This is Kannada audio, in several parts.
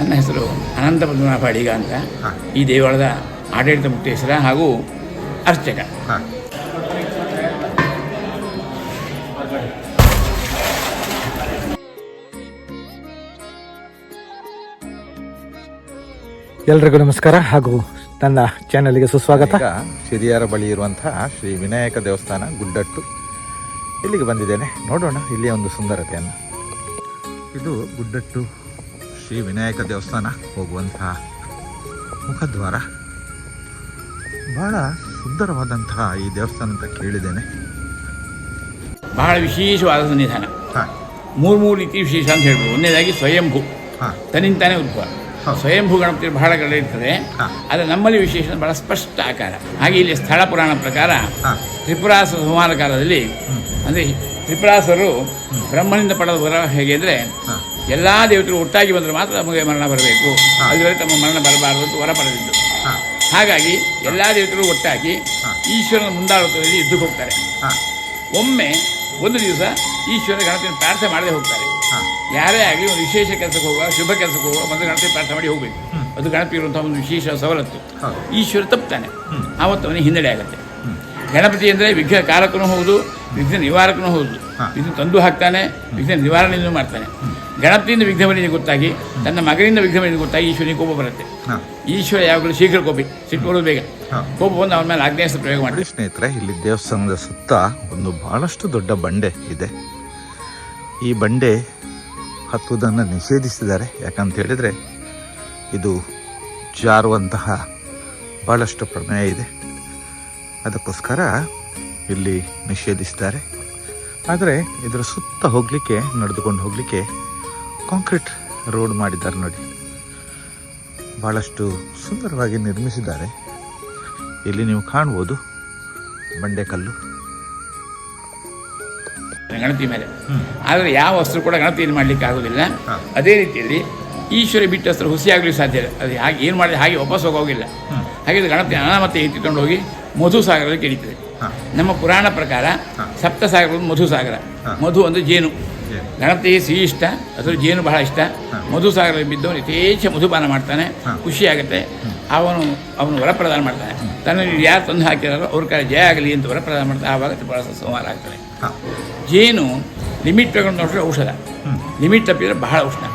ನನ್ನ ಹೆಸರು ಅನಂತ ಪದ್ಮನಾಭ ಅಡಿಗ ಅಂತ. ಈ ದೇವಾಲಯದ ಆಡಳಿತ ಮುಕ್ತೇಶ್ವರ ಹಾಗೂ ಅರ್ಚಕ. ಎಲ್ರಿಗೂ ನಮಸ್ಕಾರ ಹಾಗೂ ನನ್ನ ಚಾನಲ್ಗೆ ಸುಸ್ವಾಗತ. ಹಿರಿಯರ ಬಳಿ ಇರುವಂತಹ ಶ್ರೀ ವಿನಾಯಕ ದೇವಸ್ಥಾನ ಗುಡ್ಡಟ್ಟು ಇಲ್ಲಿಗೆ ಬಂದಿದ್ದೇನೆ. ನೋಡೋಣ ಇಲ್ಲಿಯ ಒಂದು ಸುಂದರತೆಯನ್ನು. ಇದು ಗುಡ್ಡಟ್ಟು ಶ್ರೀ ವಿನಾಯಕ ದೇವಸ್ಥಾನ ಹೋಗುವಂತಹ ಮುಖದ್ವಾರ. ಬಹಳ ಸುಂದರವಾದಂತಹ ಈ ದೇವಸ್ಥಾನ ಅಂತ ಕೇಳಿದ್ದೇನೆ. ಬಹಳ ವಿಶೇಷವಾದ ಸನ್ನಿಧಾನ. ಮೂರು ರೀತಿ ವಿಶೇಷ ಅಂತ ಹೇಳ್ಬೋದು. ಒಂದನೇದಾಗಿ ಸ್ವಯಂಭೂ, ತನ್ನಿಂತಾನೇ ಉದ್ಭವ. ಸ್ವಯಂಭೂ ಗಣಪತಿ ಬಹಳ ಕಡೆ ಇರ್ತದೆ, ಆದರೆ ನಮ್ಮಲ್ಲಿ ವಿಶೇಷ ಬಹಳ ಸ್ಪಷ್ಟ ಆಕಾರ. ಹಾಗೆ ಇಲ್ಲಿ ಸ್ಥಳ ಪುರಾಣ ಪ್ರಕಾರ ತ್ರಿಪುರಾಸುರ ಸಂಹಾರ ಕಾಲದಲ್ಲಿ, ಅಂದರೆ ತ್ರಿಪುರಾಸುರರು ಬ್ರಹ್ಮನಿಂದ ಪಡೆದ ವರ ಹೇಗೆ ಅಂದರೆ, ಎಲ್ಲ ದೇವತೆಗಳು ಒಟ್ಟಾಗಿ ಬಂದರೆ ಮಾತ್ರ ನಮಗೆ ಮರಣ ಬರಬೇಕು, ಅದುವರೆ ತಮ್ಮ ಮರಣ ಬರಬಾರದು ಅಂತ ವರ ಪಡೆದಿದ್ದು. ಹಾಗಾಗಿ ಎಲ್ಲ ದೇವತೆಗಳು ಒಟ್ಟಾಗಿ ಈಶ್ವರನ ಮುಂದಾಳತ್ವದಲ್ಲಿ ಯುದ್ಧಕ್ಕೆ ಹೋಗ್ತಾರೆ. ಒಮ್ಮೆ ಒಂದು ದಿವಸ ಈಶ್ವರ ಗಣಪತಿಯನ್ನು ಪ್ರಾರ್ಥನೆ ಮಾಡದೆ ಹೋಗ್ತಾರೆ. ಯಾರೇ ಆಗಲಿ ಒಂದು ವಿಶೇಷ ಕೆಲಸಕ್ಕೆ ಹೋಗುವ, ಶುಭ ಕೆಲಸಕ್ಕೆ ಹೋಗುವ, ಮೊದಲು ಗಣಪತಿ ಪ್ರಾರ್ಥನೆ ಮಾಡಿ ಹೋಗಬೇಕು. ಅದು ಗಣಪತಿ ಇರುವಂಥ ಒಂದು ವಿಶೇಷ ಸವಲತ್ತು. ಈಶ್ವರ ತಪ್ಪುತ್ತಾನೆ, ಆವತ್ತು ಅವನಿಗೆ ಹಿನ್ನಡೆ ಆಗುತ್ತೆ. ಗಣಪತಿ ಅಂದರೆ ವಿಘ್ನ ಕಾರಕನೂ ಹೌದು, ವಿಘ್ನ ನಿವಾರಕನೂ ಹೌದು. ವಿಘ್ನ ತಂದು ಹಾಕ್ತಾನೆ, ವಿಘ್ನ ನಿವಾರಣೆಯನ್ನು ಮಾಡ್ತಾನೆ. ಗಣಪತಿಯಿಂದ ವಿಘ್ನ ಬಂದಿದೆ ಗೊತ್ತಾಗಿ, ತನ್ನ ಮಗನಿಂದ ವಿಘ್ನ ಬಂದಿದೆ ಗೊತ್ತಾಗಿ ಈಶ್ವರನಿಗೆ ಕೋಪ ಬರುತ್ತೆ. ಈಶ್ವರ ಯಾವಾಗಲೂ ಶೀಘ್ರ ಕೋಪಿ, ಸಿಟ್ಟು ಬರೋದು ಬೇಗ. ಕೋಪ ಬಂದು ಅವನ ಮೇಲೆ ಆಗ್ನೇಯ ಪ್ರಯೋಗ ಮಾಡಿ. ಸ್ನೇಹಿತರೆ, ಇಲ್ಲಿ ದೇವಸ್ಥಾನದ ಸುತ್ತ ಒಂದು ಬಹಳಷ್ಟು ದೊಡ್ಡ ಬಂಡೆ ಇದೆ. ಈ ಬಂಡೆ ಹತ್ತುವುದನ್ನು ನಿಷೇಧಿಸಿದ್ದಾರೆ. ಯಾಕಂತ ಹೇಳಿದರೆ ಇದು ಜಾರುವಂತಹ ಭಾಳಷ್ಟು ಪ್ರಮೇಯ ಇದೆ, ಅದಕ್ಕೋಸ್ಕರ ಇಲ್ಲಿ ನಿಷೇಧಿಸಿದ್ದಾರೆ. ಆದರೆ ಇದರ ಸುತ್ತ ಹೋಗಲಿಕ್ಕೆ, ನಡೆದುಕೊಂಡು ಹೋಗಲಿಕ್ಕೆ ಕಾಂಕ್ರೀಟ್ ರೋಡ್ ಮಾಡಿದ್ದಾರೆ ನೋಡಿ. ಭಾಳಷ್ಟು ಸುಂದರವಾಗಿ ನಿರ್ಮಿಸಿದ್ದಾರೆ. ಇಲ್ಲಿ ನೀವು ಕಾಣ್ಬೋದು ಬಂಡೆಕಲ್ಲು ಗಣಪತಿ ಮೇಲೆ. ಆದರೆ ಯಾವ ವಸ್ತು ಕೂಡ ಗಣಪತಿಯನ್ನು ಮಾಡಲಿಕ್ಕೆ ಆಗೋದಿಲ್ಲ. ಅದೇ ರೀತಿಯಲ್ಲಿ ಈಶ್ವರ ಬಿಟ್ಟ ವಸ್ತು ಹುಸಿಯಾಗಲಿಕ್ಕೆ ಸಾಧ್ಯ ಇಲ್ಲ. ಅದು ಹಾಗೆ ಏನು ಮಾಡಿದ್ರೆ ಹಾಗೆ ವಾಪಸ್ ಹೋಗೋಗಿಲ್ಲ. ಹಾಗೆ ಗಣಪತಿ ಅನಾಮತೆ ಎತ್ತಿಕೊಂಡು ಹೋಗಿ ಮಧುಸಾಗರದಲ್ಲಿ ಕೆಡೀತದೆ. ನಮ್ಮ ಪುರಾಣ ಪ್ರಕಾರ ಸಪ್ತಸಾಗರ ಮಧುಸಾಗರ. ಮಧು ಅಂದರೆ ಜೇನು. ಗಣಪತಿಗೆ ಸಿಹಿ ಇಷ್ಟ, ಅದರ ಜೇನು ಬಹಳ ಇಷ್ಟ. ಮಧುಸಾಗರದಲ್ಲಿ ಬಿದ್ದವನು ಯಥೇಚ್ಛ ಮಧುಪಾನ ಮಾಡ್ತಾನೆ, ಖುಷಿಯಾಗುತ್ತೆ. ಅವನು ವರಪ್ರದಾನ ಮಾಡ್ತಾನೆ. ತನ್ನಲ್ಲಿ ಯಾರು ತಂದು ಹಾಕಿದಾರೋ ಅವ್ರ ಕಡೆ ಜಯ ಆಗಲಿ ಅಂತ ವರಪ್ರದಾನ ಮಾಡ್ತಾನೆ. ಆವಾಗ ತ್ರಿಪುರಾಸುರ ಸಂಹಾರ ಆಗ್ತದೆ. ಜೇನು ಲಿಮಿಟ್ ತಗೊಂಡು ನೋಡಿದ್ರೆ ಔಷಧ, ಲಿಮಿಟ್ ತಪ್ಪಿದರೆ ಬಹಳ ಉಷ್ಣ.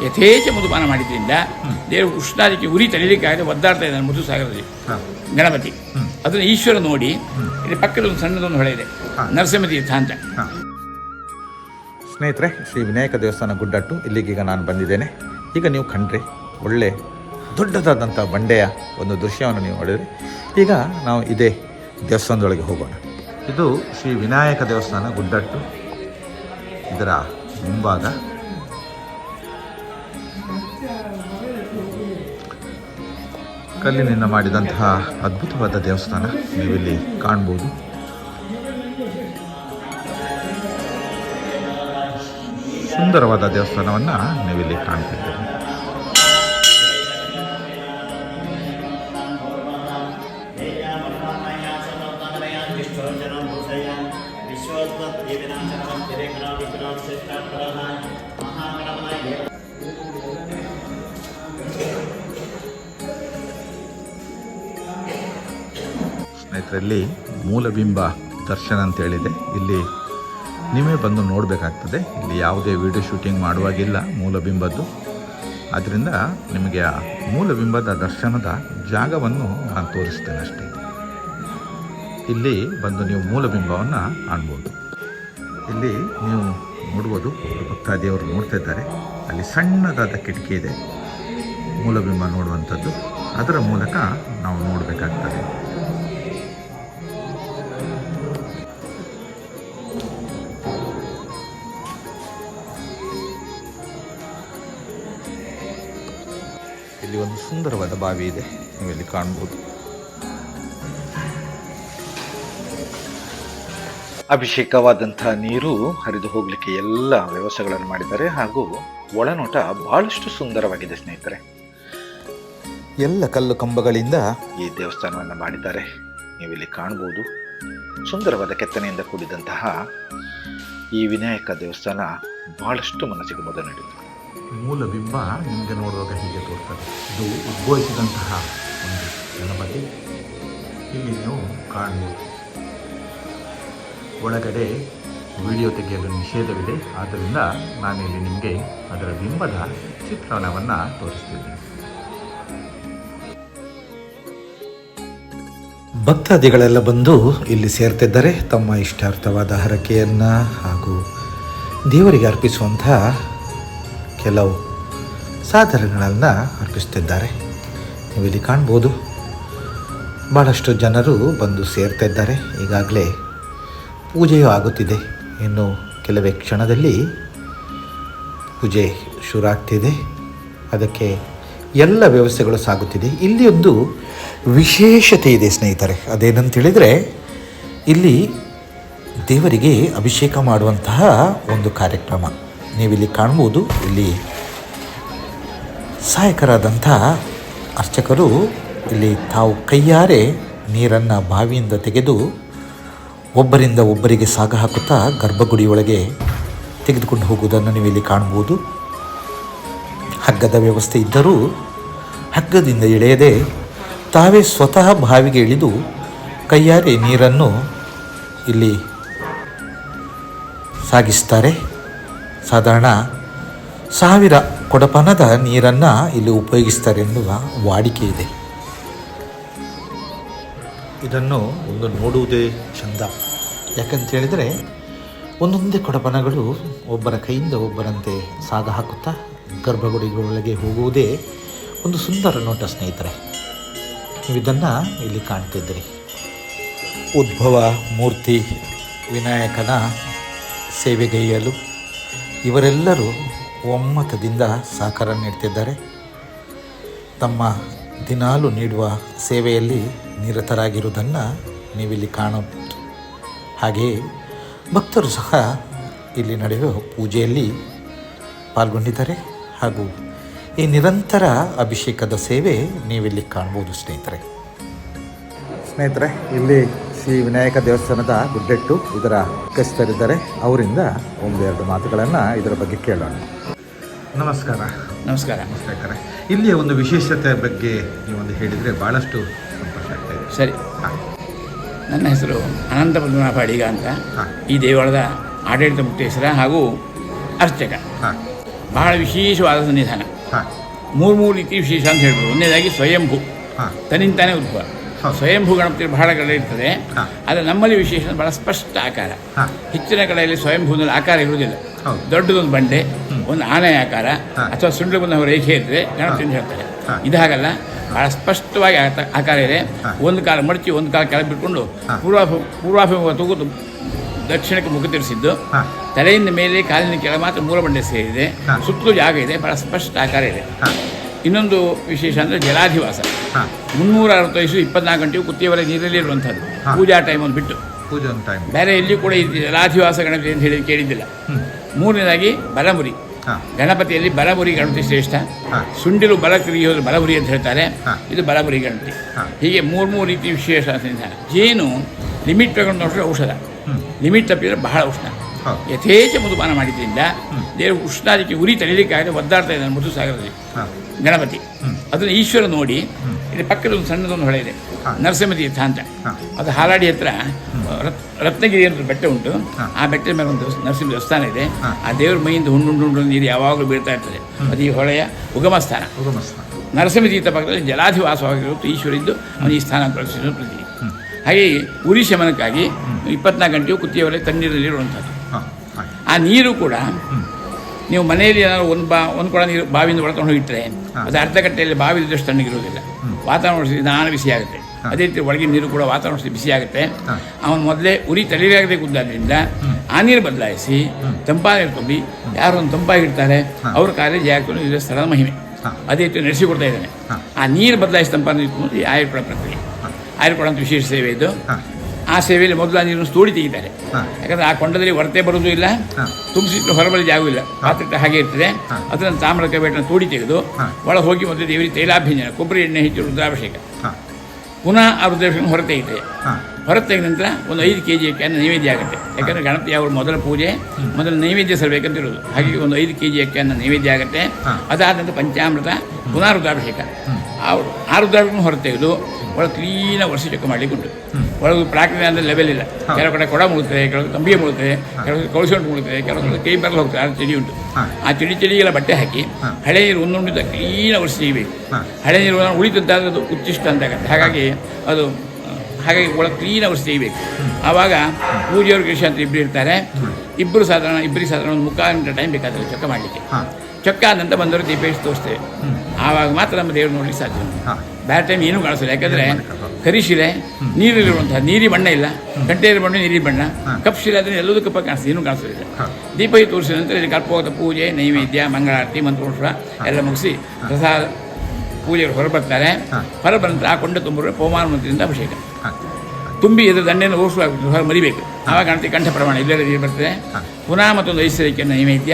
ಯಥೇಚ್ಛ ಮಧುಪಾನ ಮಾಡಿದ್ರಿಂದ ದೇವರು ಉಷ್ಣಾದಿಕ್ಕೆ ಉರಿ ತಡೀಲಿಕ್ಕಾಗದೆ ಒದ್ದಾಡ್ತಾ ಇದ್ದಾನೆ ಮಧುಸಾಗರದಲ್ಲಿ ಗಣಪತಿ. ಅದನ್ನು ಈಶ್ವರ ನೋಡಿ, ಇಲ್ಲಿ ಪಕ್ಕದೊಂದು ಸಣ್ಣದೊಂದು ಹೊಳೆ ಇದೆ, ನರಸಿಂಹ ತೀರ್ಥ ಅಂತ. ಸ್ನೇಹಿತರೆ, ಶ್ರೀ ವಿನಾಯಕ ದೇವಸ್ಥಾನ ಗುಡ್ಡಟ್ಟು ಇಲ್ಲಿಗೀಗ ನಾನು ಬಂದಿದ್ದೇನೆ. ಈಗ ನೀವು ಕಂಡ್ರೆ ಒಳ್ಳೆ ದೊಡ್ಡದಾದಂಥ ಬಂಡೆಯ ಒಂದು ದೃಶ್ಯವನ್ನು ನೀವು ನೋಡಿದರೆ, ಈಗ ನಾವು ಇದೇ ದೇವಸ್ಥಾನದೊಳಗೆ ಹೋಗೋಣ. ಇದು ಶ್ರೀ ವಿನಾಯಕ ದೇವಸ್ಥಾನ ಗುಡ್ಡಟ್ಟು. ಇದರ ಮುಂಭಾಗ ಕಲ್ಲಿನಿಂದ ಮಾಡಿದಂತಹ ಅದ್ಭುತವಾದ ದೇವಸ್ಥಾನ ನೀವಿಲ್ಲಿ ಕಾಣ್ಬೋದು. ಸುಂದರವಾದ ದೇವಸ್ಥಾನವನ್ನು ನೀವಿಲ್ಲಿ ಕಾಣ್ತಾ ಇದ್ದೀರಿ. ಸ್ನೇಹಿತರಲ್ಲಿ ಮೂಲಬಿಂಬ ದರ್ಶನ ಅಂತೇಳಿದೆ. ಇಲ್ಲಿ ನೀವೇ ಬಂದು ನೋಡಬೇಕಾಗ್ತದೆ. ಇಲ್ಲಿ ಯಾವುದೇ ವಿಡಿಯೋ ಶೂಟಿಂಗ್ ಮಾಡುವಾಗಿಲ್ಲ ಮೂಲಬಿಂಬದ್ದು. ಆದ್ದರಿಂದ ನಿಮಗೆ ಆ ಮೂಲಬಿಂಬದ ದರ್ಶನದ ಜಾಗವನ್ನು ನಾನು ತೋರಿಸ್ತೇನೆ ಅಷ್ಟೇ. ಇಲ್ಲಿ ಬಂದು ನೀವು ಮೂಲಬಿಂಬವನ್ನು ಕಾಣ್ಬೋದು. ಇಲ್ಲಿ ನೀವು ನೋಡ್ಬೋದು, ಭಕ್ತಾದಿಯವರು ನೋಡ್ತಾ ಇದ್ದಾರೆ. ಅಲ್ಲಿ ಸಣ್ಣದಾದ ಕಿಟಕಿ ಇದೆ ಮೂಲಬಿಂಬ ನೋಡುವಂಥದ್ದು. ಅದರ ಮೂಲಕ ನಾವು ನೋಡಬೇಕಾಗ್ತದೆ. ಇಲ್ಲಿ ಒಂದು ಸುಂದರವಾದ ಬಾವಿ ಇದೆ, ನೀವಿಲ್ಲಿ ಕಾಣ್ಬೋದು. ಅಭಿಷೇಕವಾದಂತಹ ನೀರು ಹರಿದು ಹೋಗಲಿಕ್ಕೆ ಎಲ್ಲ ವ್ಯವಸ್ಥೆಗಳನ್ನು ಮಾಡಿದ್ದಾರೆ. ಹಾಗೂ ಒಳನೋಟ ಬಹಳಷ್ಟು ಸುಂದರವಾಗಿದೆ ಸ್ನೇಹಿತರೆ. ಎಲ್ಲ ಕಲ್ಲು ಕಂಬಗಳಿಂದ ಈ ದೇವಸ್ಥಾನವನ್ನು ಮಾಡಿದ್ದಾರೆ, ನೀವಿಲ್ಲಿ ಕಾಣ್ಬೋದು. ಸುಂದರವಾದ ಕೆತ್ತನೆಯಿಂದ ಕೂಡಿದಂತಹ ಈ ವಿನಾಯಕ ದೇವಸ್ಥಾನ ಬಹಳಷ್ಟು ಮನಸ್ಸಿಗೆ ಮುದ ನೀಡಿತು. ಮೂಲ ಬಿಂಬ ನಿಮಗೆ ನೋಡುವಾಗ ಹೀಗೆ ತೋರ್ತದೆ. ಇದು ಉದ್ಭವಿಸಿದಂತಹ ಒಂದು ಗಣಪತಿ ಇಲ್ಲಿ ನೀವು ಕಾಣಬಹುದು. ಒಳಗಡೆ ವಿಡಿಯೋ ತೆಗೆಯಲು ನಿಷೇಧವಿದೆ, ಆದ್ದರಿಂದ ನಾನಿಲ್ಲಿ ನಿಮಗೆ ಅದರ ಬಿಂಬದ ಚಿತ್ರಣವನ್ನು ತೋರಿಸ್ತಿದ್ದೇನೆ. ಭಕ್ತಾದಿಗಳೆಲ್ಲ ಬಂದು ಇಲ್ಲಿ ಸೇರ್ತಿದ್ದಾರೆ. ತಮ್ಮ ಇಷ್ಟಾರ್ಥವಾದ ಹರಕೆಯನ್ನು ಹಾಗೂ ದೇವರಿಗೆ ಅರ್ಪಿಸುವಂಥ ಕೆಲವು ಸಾಧನಗಳನ್ನು ಅರ್ಪಿಸ್ತಿದ್ದಾರೆ. ನೀವಿಲ್ಲಿ ಕಾಣ್ಬೋದು, ಭಾಳಷ್ಟು ಜನರು ಬಂದು ಸೇರ್ತಾ ಇದ್ದಾರೆ. ಈಗಾಗಲೇ ಪೂಜೆಯೂ ಆಗುತ್ತಿದೆ. ಇನ್ನು ಕೆಲವೇ ಕ್ಷಣದಲ್ಲಿ ಪೂಜೆ ಶುರು ಆಗ್ತಿದೆ. ಅದಕ್ಕೆ ಎಲ್ಲ ವ್ಯವಸ್ಥೆಗಳು ಸಾಗುತ್ತಿದೆ. ಇಲ್ಲಿ ಒಂದು ವಿಶೇಷತೆ ಇದೆ ಸ್ನೇಹಿತರೆ. ಅದೇನಂತೇಳಿದರೆ, ಇಲ್ಲಿ ದೇವರಿಗೆ ಅಭಿಷೇಕ ಮಾಡುವಂತಹ ಒಂದು ಕಾರ್ಯಕ್ರಮ ನೀವಿಲ್ಲಿ ಕಾಣ್ಬೋದು. ಇಲ್ಲಿ ಸಹಾಯಕರಾದಂಥ ಅರ್ಚಕರು ಇಲ್ಲಿ ತಾವು ಕೈಯಾರೆ ನೀರನ್ನು ಬಾವಿಯಿಂದ ತೆಗೆದು ಒಬ್ಬರಿಂದ ಒಬ್ಬರಿಗೆ ಸಾಗ ಹಾಕುತ್ತಾ ಗರ್ಭಗುಡಿಯೊಳಗೆ ತೆಗೆದುಕೊಂಡು ಹೋಗುವುದನ್ನು ನೀವಿಲ್ಲಿ ಕಾಣ್ಬೋದು. ಹಗ್ಗದ ವ್ಯವಸ್ಥೆ ಇದ್ದರೂ ಹಗ್ಗದಿಂದ ಎಳೆಯದೆ ತಾವೇ ಸ್ವತಃ ಬಾವಿಗೆ ಇಳಿದು ಕೈಯಾರೆ ನೀರನ್ನು ಇಲ್ಲಿ ಸಾಗಿಸ್ತಾರೆ. ಸಾಧಾರಣ 1000 ಕೊಡಪಾನದ ನೀರನ್ನು ಇಲ್ಲಿ ಉಪಯೋಗಿಸ್ತಾರೆ ಎನ್ನುವ ವಾಡಿಕೆ ಇದೆ. ಇದನ್ನು ಒಂದು ನೋಡುವುದೇ ಚಂದ. ಯಾಕಂತೇಳಿದರೆ ಒಂದೊಂದೇ ಕೊಡಪಾನಗಳು ಒಬ್ಬರ ಕೈಯಿಂದ ಒಬ್ಬರಂತೆ ಸಾಗ ಹಾಕುತ್ತಾ ಗರ್ಭಗುಡಿಗಳೊಳಗೆ ಹೋಗುವುದೇ ಒಂದು ಸುಂದರ ನೋಟ ಸ್ನೇಹಿತರೆ. ನೀವು ಇದನ್ನು ಇಲ್ಲಿ ಕಾಣ್ತಿದ್ದೀರಿ. ಉದ್ಭವ ಮೂರ್ತಿ ವಿನಾಯಕನ ಸೇವೆಗೈಯಲು ಇವರೆಲ್ಲರೂ ಒಮ್ಮತದಿಂದ ಸಹಕಾರ ನೀಡ್ತಿದ್ದಾರೆ. ತಮ್ಮ ದಿನಾಲು ನೀಡುವ ಸೇವೆಯಲ್ಲಿ ನಿರತರಾಗಿರುವುದನ್ನು ನೀವಿಲ್ಲಿ ಕಾಣಬಹುದು. ಹಾಗೆಯೇ ಭಕ್ತರು ಸಹ ಇಲ್ಲಿ ನಡೆಯುವ ಪೂಜೆಯಲ್ಲಿ ಪಾಲ್ಗೊಂಡಿದ್ದಾರೆ. ಹಾಗೂ ಈ ನಿರಂತರ ಅಭಿಷೇಕದ ಸೇವೆ ನೀವಿಲ್ಲಿ ಕಾಣ್ಬೋದು ಸ್ನೇಹಿತರೆ. ಇಲ್ಲಿ ಶ್ರೀ ವಿನಾಯಕ ದೇವಸ್ಥಾನದ ಗುಡ್ಡೆಟ್ಟು ಇದರ ಮುಖ್ಯಸ್ಥರಿದ್ದಾರೆ. ಅವರಿಂದ ಒಂದೆರಡು ಮಾತುಗಳನ್ನು ಇದರ ಬಗ್ಗೆ ಕೇಳೋಣ. ನಮಸ್ಕಾರ. ನಮಸ್ಕಾರ. ನಮಸ್ಕಾರ. ಇಲ್ಲಿಯ ಒಂದು ವಿಶೇಷತೆ ಬಗ್ಗೆ ನೀವೊಂದು ಹೇಳಿದರೆ ಭಾಳಷ್ಟು ಸಂತೋಷ ಆಗ್ತಾಯಿದೆ. ಸರಿ. ನನ್ನ ಹೆಸರು ಅನಂತ ಪದ್ಮನಾಭ ಅಡಿಗ ಅಂತ. ಈ ದೇವಾಲಯದ ಆಡಳಿತ ಮುಕ್ತೇಶ್ವರ ಹಾಗೂ ಅರ್ಚಕ. ಬಹಳ ವಿಶೇಷವಾದ ಸನ್ನಿಧಾನ. 3 ರೀತಿ ವಿಶೇಷ ಅಂತ ಹೇಳ್ಬೋದು. ಒಂದನೇದಾಗಿ ಸ್ವಯಂಭೂ, ತನ್ನಿಂತಾನೇ ಉದ್ಭವ. ಸ್ವಯಂಭೂ ಗಣಪತಿ ಬಹಳ ಕಡೆ ಇರ್ತದೆ. ಆದರೆ ನಮ್ಮಲ್ಲಿ ವಿಶೇಷ ಬಹಳ ಸ್ಪಷ್ಟ ಆಕಾರ. ಹೆಚ್ಚಿನ ಕಡೆಯಲ್ಲಿ ಸ್ವಯಂಭೂನಲ್ಲಿ ಆಕಾರ ಇರುವುದಿಲ್ಲ. ದೊಡ್ಡದೊಂದು ಬಂಡೆ, ಒಂದು ಆನೆ ಆಕಾರ ಅಥವಾ ಸುಂಡ್ಲು ಬಂದ ರೇಖೆ ಇದ್ದರೆ ಗಣಪತಿ ಅಂತ ಹೇಳ್ತಾರೆ. ಇದು ಹಾಗಲ್ಲ, ಬಹಳ ಸ್ಪಷ್ಟವಾಗಿ ಆಕಾರ ಇದೆ. ಒಂದು ಕಾಲ ಮಡಚಿ ಒಂದು ಕಾಲ ಕೆಳಗೆ ಬಿಟ್ಕೊಂಡು ಪೂರ್ವಾಭಿಮುಖ ತೂಗುದು ದಕ್ಷಿಣಕ್ಕೆ ಮುಖ ತಿರ್ಸಿದ್ದು, ತಲೆಯಿಂದ ಮೇಲೆ ಕಾಲಿನ ಕೆಳ ಮಾತ್ರ ಮೂಲ ಬಂಡೆ ಸೇರಿದೆ. ಸುತ್ತಲೂ ಜಾಗ ಇದೆ, ಬಹಳ ಸ್ಪಷ್ಟ ಆಕಾರ ಇದೆ. ಇನ್ನೊಂದು ವಿಶೇಷ ಅಂದರೆ ಜಲಾಧಿವಾಸ. 365 24 ಗಂಟೆಯು ಕುತ್ತಿಯವರೆಗೆ ನೀರಲ್ಲಿ ಇರುವಂಥದ್ದು. ಪೂಜಾ ಟೈಮ್ ಒಂದು ಬಿಟ್ಟು ಪೂಜೆ ಒಂದು ಟೈಮ್ ಬೇರೆ ಎಲ್ಲಿಯೂ ಕೂಡ ಇದು ಜಲಾಧಿವಾಸ ಗಣಪತಿ ಅಂತ ಹೇಳಿ ಕೇಳಿದ್ದಿಲ್ಲ. 3ನೇದಾಗಿ ಬಲಮುರಿ. ಗಣಪತಿಯಲ್ಲಿ ಬಲಮುರಿ ಗಣಪತಿ ಶ್ರೇಷ್ಠ. ಸುಂಡಿಲು ಬಲ ತಿರುಗಿ ಬಲಮುರಿ ಅಂತ ಹೇಳ್ತಾರೆ. ಇದು ಬಲಮುರಿ ಗಣಪತಿ. ಹೀಗೆ 3 ರೀತಿ ವಿಶೇಷ ಸನ್ನಿಧಾನ. ಜೇನು ಲಿಮಿಟ್ ತಗೊಂಡು ನೋಡಿದ್ರೆ ಔಷಧ, ಲಿಮಿಟ್ ತಪ್ಪಿದರೆ ಬಹಳ ಉಷ್ಣ. ಯಥೇಚ್ಛ ಮಧುಪಾನ ಮಾಡಿದ್ರಿಂದ ದೇವರು ಉಷ್ಣಾದಿಕ್ಕೆ ಉರಿ ತಡೀಲಿಕ್ಕಾಗದೆ ಒದ್ದಾಡ್ತಾ ಇದ್ದಾನೆ ಮಧುಸಾಗರದಲ್ಲಿ ಗಣಪತಿ. ಅದನ್ನು ಈಶ್ವರ ನೋಡಿ, ಇಲ್ಲಿ ಪಕ್ಕದ ಒಂದು ಸಣ್ಣದೊಂದು ಹೊಳೆ ಇದೆ, ನರಸಿಂಹ ತೀರ್ಥ ಅಂತ. ಅದು ಹಾಲಾಡಿ ಹತ್ರ ರತ್ನಗಿರಿ ಅಂತ ಬೆಟ್ಟ ಉಂಟು. ಆ ಬೆಟ್ಟದ ಮೇಲೆ ಒಂದು ನರಸಿಂಹ ದೇವಸ್ಥಾನ ಇದೆ. ಆ ದೇವ್ರ ಮೈಯಿಂದ ಹುಂಡು ನೀರು ಯಾವಾಗಲೂ ಬೀಳ್ತಾ ಇರ್ತದೆ. ಅದು ಈ ಹೊಳೆಯ ಉಗಮ ಸ್ಥಾನ. ನರಸಿಂಹ ತೀರ್ಥ ಪಕ್ಕದಲ್ಲಿ ಜಲಾಧಿವಾಸವಾಗಿರುವುದು ಈಶ್ವರಿದ್ದು ಅವನು ಈ ಸ್ಥಾನ ಕಳಿಸಿದ ಪ್ರತಿ. ಹಾಗೆಯೇ ಉರಿ ಶಮನಕ್ಕಾಗಿ 24 ಗಂಟೆಯು ಕುತ್ತಿಯವರೆಗೆ ತಣ್ಣೀರಿರುವಂಥದ್ದು. ಆ ನೀರು ಕೂಡ ನೀವು ಮನೆಯಲ್ಲಿ ಏನಾದ್ರು ಒಂದು ಕೊಡ ನೀರು ಬಾವಿಯಿಂದ ಒಳಕೊಂಡು ಹೋಗಿಟ್ಟರೆ ಅದು ಅರ್ಧ ಗಂಟೆಯಲ್ಲಿ ಬಾವಿ ಇದ್ದಷ್ಟು ತಣ್ಣಗಿರುವುದಿಲ್ಲ. ವಾತಾವರಣ ನಿಧಾನ ಬಿಸಿ ಆಗುತ್ತೆ. ಅದೇ ರೀತಿ ಒಳಗಿನ ನೀರು ಕೂಡ ವಾತಾವರಣ ಬಿಸಿ ಆಗುತ್ತೆ. ಅವನು ಮೊದಲೇ ಉರಿ ತಲೆಯಾಗದೆ ಕುದ್ದಾದ್ರಿಂದ ಆ ನೀರು ಬದಲಾಯಿಸಿ ತಂಪಾದ ನೀರು ತುಂಬಿ ಯಾರು ಒಂದು ತಂಪಾಗಿರ್ತಾರೆ ಅವ್ರ ಕಾರ್ಯ ಜಾಗವನ್ನು ಇದರ ಸ್ಥಳದ ಮಹಿಮೆ ಅದೇ ರೀತಿ ನಡೆಸಿಕೊಡ್ತಾ ಇದ್ದಾನೆ. ಆ ನೀರು ಬದಲಾಯಿಸಿ ತಂಪಾದ ನೀರು ಈ ಆಯುರ್ಕೊಡ ಪ್ರಕ್ರಿಯೆ. ಆಯುರ್ಕೊಡ ಅಂತ ವಿಶೇಷ ಸೇವೆ ಇದು. ಆ ಸೇವೆಯಲ್ಲಿ ಮೊದಲು ಆ ನೀರನ್ನು ತೋಡಿ ತೆಗಿತಾರೆ. ಯಾಕಂದರೆ ಆ ಕೊಂಡದಲ್ಲಿ ಹೊರತೆ ಬರೋದು ಇಲ್ಲ, ತುಂಬಿಸಿಟ್ಟು ಹೊರಬಲಿ ಜಾಗವಿಲ್ಲ, ಪಾತ್ರೆ ಹಾಗೆ ಇರ್ತದೆ. ಅದನ್ನು ತಾಮ್ರದ ಕಬೇಟನ್ನು ತೋಡಿ ತೆಗೆದು ಒಳಗೆ ಹೋಗಿ ಮೊದಲು ದೇವರಿಗೆ ತೈಲಾಭ್ಯಂಜನ, ಕೊಬ್ಬರಿ ಎಣ್ಣೆ ಹೆಚ್ಚು ರುದ್ರಾಭಿಷೇಕ. ಪುನಃ ಆ ರುದ್ರಾಭಿಷೇಕ ಹೊರತೆಗಿದೆ. ಹೊರತೆಗೆದ ನಂತರ ಒಂದು 5 kg ಅಕ್ಕಿಯನ್ನು ನೈವೇದ್ಯ ಆಗುತ್ತೆ. ಯಾಕಂದರೆ ಗಣಪತಿ ಅವರು ಮೊದಲ ಪೂಜೆ ಮೊದಲು ನೈವೇದ್ಯ ಸಲ್ಲಬೇಕಂತ ಇರೋದು. ಹಾಗಾಗಿ ಒಂದು 5 kg ಅಕ್ಕಿಯನ್ನು ನೈವೇದ್ಯ ಆಗುತ್ತೆ. ಅದಾದ ನಂತರ ಪಂಚಾಮೃತ ಪುನಃ ರುದ್ರಾಭಿಷೇಕ. ಆ ರುದ್ರಾಭಿಷೇಕ ಹೊರತೆಗೆದು ಒಳಗೆ ಕ್ಲೀನಾಗಿ ವರ್ಷ ಚೆಕ್ ಮಾಡಲಿಕ್ಕೆ ಉಂಟು. ಒಳಗೆ ಪ್ರಾಕೃತಿಕ ಅಂದರೆ ಲೆವೆಲ್ ಇಲ್ಲ. ಕೆಲವು ಕಡೆ ಕೊಡ ಮುಳುಗ್ತದೆ, ಕೆಲವು ತಂಬಿಗೆ ಮುಳುಗ್ತದೆ, ಕೆಲವು ಕೌಳಿಸೊಂಡು ಮುಳುಗ್ತದೆ, ಕೆಲವು ಕೈ ಬರಲು ಹೋಗ್ತದೆ. ಆ ಚಳಿ ಉಂಟು. ಆ ಚಳಿಗೆಲ್ಲ ಬಟ್ಟೆ ಹಾಕಿ ಹಳೆ ನೀರು ಒಂದೊಂದು ಕ್ಲೀನಾಗಿ ವರ್ಷ ತೆಗಿಬೇಕು. ಹಳೆ ನೀರು ಉಳಿತಂತಾಗ ಅದು ಉಚ್ಚಿಷ್ಟ ಅಂತಾಗತ್ತೆ. ಹಾಗಾಗಿ ಒಳಗೆ ಕ್ಲೀನಾಗಿ ವರ್ಷ ತೆಗಿಬೇಕು. ಆವಾಗ ಪೂಜೆಯವರು ಕೃಷಿ ಅಂತ ಇಬ್ಬರು ಇರ್ತಾರೆ. ಇಬ್ಬರಿಗೆ ಸಾಧಾರಣ ಒಂದು 3/4 ಗಂಟೆ ಟೈಮ್ ಬೇಕಾದರೆ ಚೊಕ್ಕ ಮಾಡಲಿಕ್ಕೆ. ಚೊಕ್ಕ ಆದಂತ ಬಂದವರು ದೀಪ ಇಟ್ಟು ತೋರಿಸ್ತೇವೆ. ಆವಾಗ ಮಾತ್ರ ನಮ್ಮ ದೇವರು ನೋಡ್ಲಿಕ್ಕೆ ಸಾಧ್ಯ. ಬೇರೆ ಟೈಮ್ ಏನೂ ಕಾಣಿಸಲ್ಲ. ಯಾಕಂದರೆ ಕರಿಶಿಲೆ ನೀರಲ್ಲಿರುವಂತಹ ನೀರಿ ಬಣ್ಣ ಇಲ್ಲ, ಗಂಟೆಯ ಬಣ್ಣ ನೀರಿ ಬಣ್ಣ, ಕಪ್ಪು ಶಿಲೆ ಆದರೆ ಎಲ್ಲದೂ ಕಪ್ಪ ಕಾಣಿಸ್ತದೆ, ಏನೂ ಕಾಣಿಸೋದಿಲ್ಲ. ದೀಪ ಇಟ್ಟು ತೋರಿಸಿದ ನಂತರ ಇಲ್ಲಿ ಕಲ್ಪೋಗದ ಪೂಜೆ, ನೈವೇದ್ಯ, ಮಂಗಳಾರತಿ, ಮಂತ್ರೋತ್ಸವ ಎಲ್ಲ ಮುಗಿಸಿ ಪ್ರಸಾದ ಪೂಜೆಗಳು ಹೊರಬರ್ತಾರೆ. ಹೊರಬಂದ ನಂತರ ಆ ಕೊಂಡ ತುಂಬಿರುವ ಪವಮಾನ ಮಂತ್ರದಿಂದ ಅಭಿಷೇಕ ತುಂಬಿ ಇದರ ದಂಡೆಯನ್ನು ಹೊರ ಮರಿಬೇಕು. ಆವಾಗ ಗಣಪತಿ ಕಂಠ ಪ್ರಮಾಣ ಇಲ್ಲೇ ಬರ್ತದೆ. ಪುನಃ ಮತ್ತೊಂದು ಐಶ್ವರ್ಯಕ್ಕೆ ನೈವೇದ್ಯ,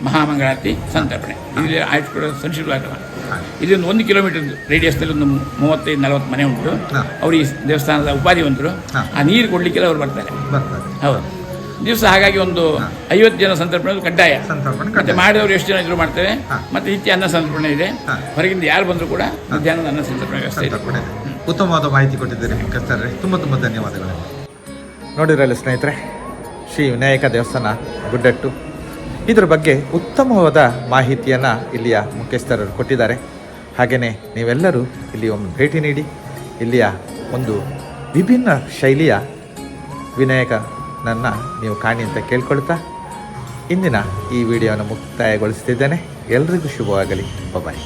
ಮಹಾಮಂಗಳಾರತಿ, ಸಂತರ್ಪಣೆ. ಇಲ್ಲಿ ಆಯ್ತು ಸಂಶೀಲವಾಗಿ ಇಲ್ಲಿ ಒಂದು 1 ಕಿಲೋಮೀಟರ್ ರೇಡಿಯಸ್ನಲ್ಲಿ ಒಂದು 35-40 ಮನೆ ಉಂಟು. ಅವರು ಈ ದೇವಸ್ಥಾನದ ಉಪಾಧಿವಂತರು. ಆ ನೀರು ಕೊಡಲಿಕ್ಕೆಲ್ಲ ಅವ್ರು ಬರ್ತಾರೆ. ಹೌದು ದಿವಸ. ಹಾಗಾಗಿ ಒಂದು 50 ಜನ ಸಂತರ್ಪಣೆ ಕಡ್ಡಾಯ. ಮತ್ತೆ ಮಾಡಿದವರು ಎಷ್ಟು ಜನ ಇದ್ರು ಮಾಡ್ತೇವೆ. ಮತ್ತೆ ನಿತ್ಯ ಅನ್ನ ಸಂತರ್ಪಣೆ ಇದೆ. ಹೊರಗಿಂದ ಯಾರು ಬಂದರೂ ಕೂಡ ಮಧ್ಯಾಹ್ನದ ಅನ್ನ ಸಂತರ್ಪಣೆ ವ್ಯವಸ್ಥೆ ಇದೆ. ಉತ್ತಮವಾದ ಮಾಹಿತಿ ಕೊಟ್ಟಿದ್ದೀರಿ ಕರ್ತಾರೆ. ತುಂಬ ಧನ್ಯವಾದಗಳು. ನೋಡಿರಲ್ಲ ಸ್ನೇಹಿತರೆ, ಶ್ರೀ ವಿನಾಯಕ ದೇವಸ್ಥಾನ ಗುಡ್ಡಟ್ಟು ಇದರ ಬಗ್ಗೆ ಉತ್ತಮವಾದ ಮಾಹಿತಿಯನ್ನು ಇಲ್ಲಿಯ ಮುಖ್ಯಸ್ಥರು ಕೊಟ್ಟಿದ್ದಾರೆ. ಹಾಗೆಯೇ ನೀವೆಲ್ಲರೂ ಇಲ್ಲಿ ಒಮ್ಮೆ ಭೇಟಿ ನೀಡಿ ಇಲ್ಲಿಯ ಒಂದು ವಿಭಿನ್ನ ಶೈಲಿಯ ವಿನಾಯಕನನ್ನು ನೀವು ಕಾಣಿ ಅಂತ ಕೇಳ್ಕೊಳ್ತಾ ಇಂದಿನ ಈ ವಿಡಿಯೋನ ಮುಕ್ತಾಯಗೊಳಿಸ್ತಿದ್ದೇನೆ. ಎಲ್ರಿಗೂ ಶುಭವಾಗಲಿ. ಬಾಯ್.